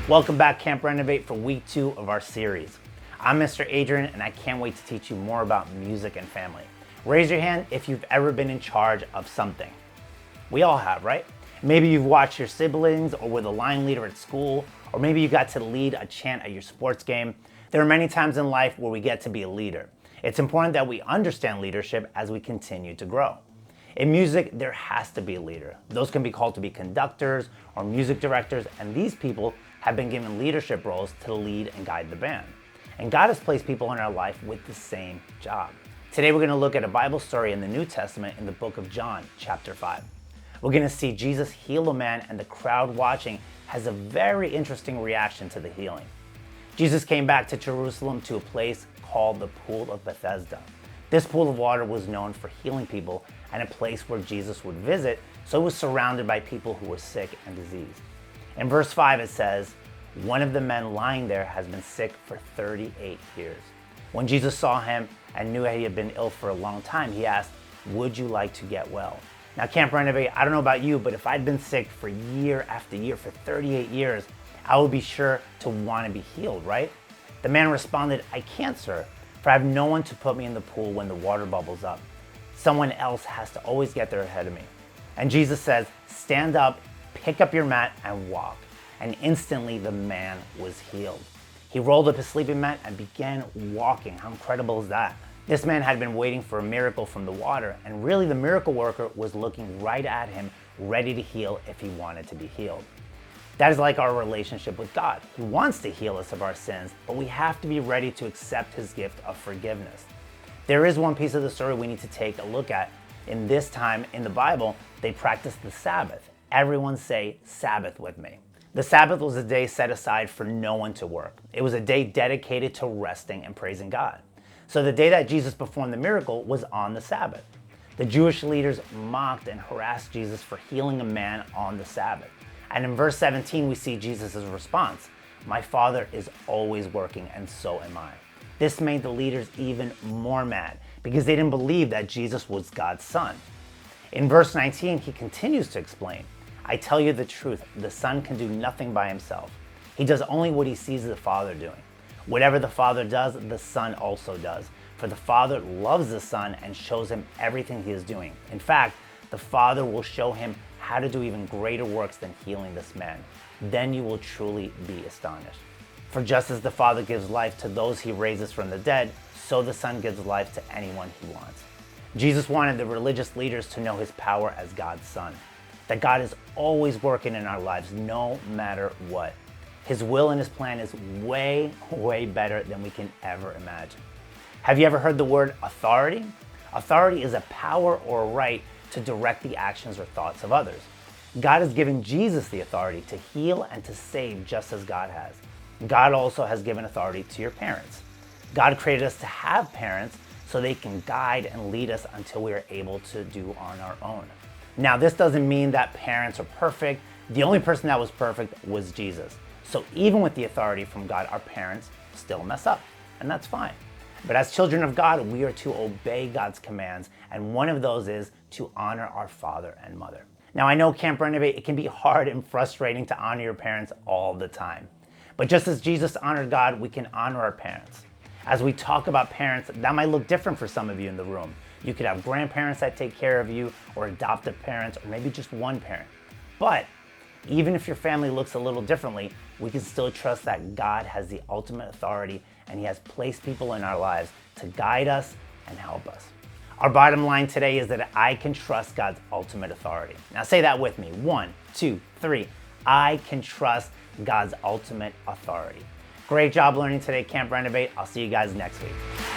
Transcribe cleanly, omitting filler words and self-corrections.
Welcome back, Camp Renovate, for week 2 of our series. I'm Mr. Adrian, and I can't wait to teach you more about music and family. Raise your hand if you've ever been in charge of something. We all have, right? Maybe you've watched your siblings or were the line leader at school, or maybe you got to lead a chant at your sports game. There are many times in life where we get to be a leader. It's important that we understand leadership as we continue to grow. In music, there has to be a leader. Those can be called to be conductors or music directors, and these people have been given leadership roles to lead and guide the band. And God has placed people in our life with the same job. Today we're going to look at a Bible story in the New Testament in the book of John, chapter 5. We're going to see Jesus heal a man, and the crowd watching has a very interesting reaction to the healing. Jesus came back to Jerusalem to a place called the Pool of Bethesda. This pool of water was known for healing people and a place where Jesus would visit, so it was surrounded by people who were sick and diseased. In verse 5 it says, "One of the men lying there has been sick for 38 years. When Jesus saw him and knew he had been ill for a long time, he asked, 'Would you like to get well?'" Now, Camp Renovate, I don't know about you, but if I'd been sick for year after year for 38 years, I would be sure to want to be healed, right? The man responded, "I can't, sir, for I have no one to put me in the pool when the water bubbles up. Someone else has to always get there ahead of me." And Jesus says, "Stand up, pick up your mat, and walk." And instantly the man was healed. He rolled up his sleeping mat and began walking. How incredible is that? This man had been waiting for a miracle from the water, and really the miracle worker was looking right at him, ready to heal if he wanted to be healed. That is like our relationship with God. He wants to heal us of our sins, but we have to be ready to accept his gift of forgiveness. There is one piece of the story we need to take a look at. In this time in the Bible, they practiced the Sabbath. Everyone say Sabbath with me. The Sabbath was a day set aside for no one to work. It was a day dedicated to resting and praising God. So the day that Jesus performed the miracle was on the Sabbath. The Jewish leaders mocked and harassed Jesus for healing a man on the Sabbath. And in verse 17, we see Jesus' response, "My Father is always working, and so am I." This made the leaders even more mad because they didn't believe that Jesus was God's son. In verse 19, he continues to explain, "I tell you the truth, the Son can do nothing by himself. He does only what he sees the Father doing. Whatever the Father does, the Son also does. For the Father loves the Son and shows him everything he is doing. In fact, the Father will show him how to do even greater works than healing this man. Then you will truly be astonished. For just as the Father gives life to those he raises from the dead, so the Son gives life to anyone he wants." Jesus wanted the religious leaders to know his power as God's Son, that God is always working in our lives no matter what. His will and his plan is way, way better than we can ever imagine. Have you ever heard the word authority? Authority is a power or a right to direct the actions or thoughts of others. God has given Jesus the authority to heal and to save just as God has. God also has given authority to your parents. God created us to have parents so they can guide and lead us until we are able to do on our own. Now, this doesn't mean that parents are perfect. The only person that was perfect was Jesus. So even with the authority from God, our parents still mess up, and that's fine. But as children of God, we are to obey God's commands, and one of those is to honor our father and mother. Now, I know, Camp Renovate, it can be hard and frustrating to honor your parents all the time. But just as Jesus honored God, we can honor our parents. As we talk about parents, that might look different for some of you in the room. You could have grandparents that take care of you, or adoptive parents, or maybe just one parent. But even if your family looks a little differently, we can still trust that God has the ultimate authority, and he has placed people in our lives to guide us and help us. Our bottom line today is that I can trust God's ultimate authority. Now say that with me. 1, 2, 3. I can trust God's ultimate authority. Great job learning today, Camp Renovate. I'll see you guys next week.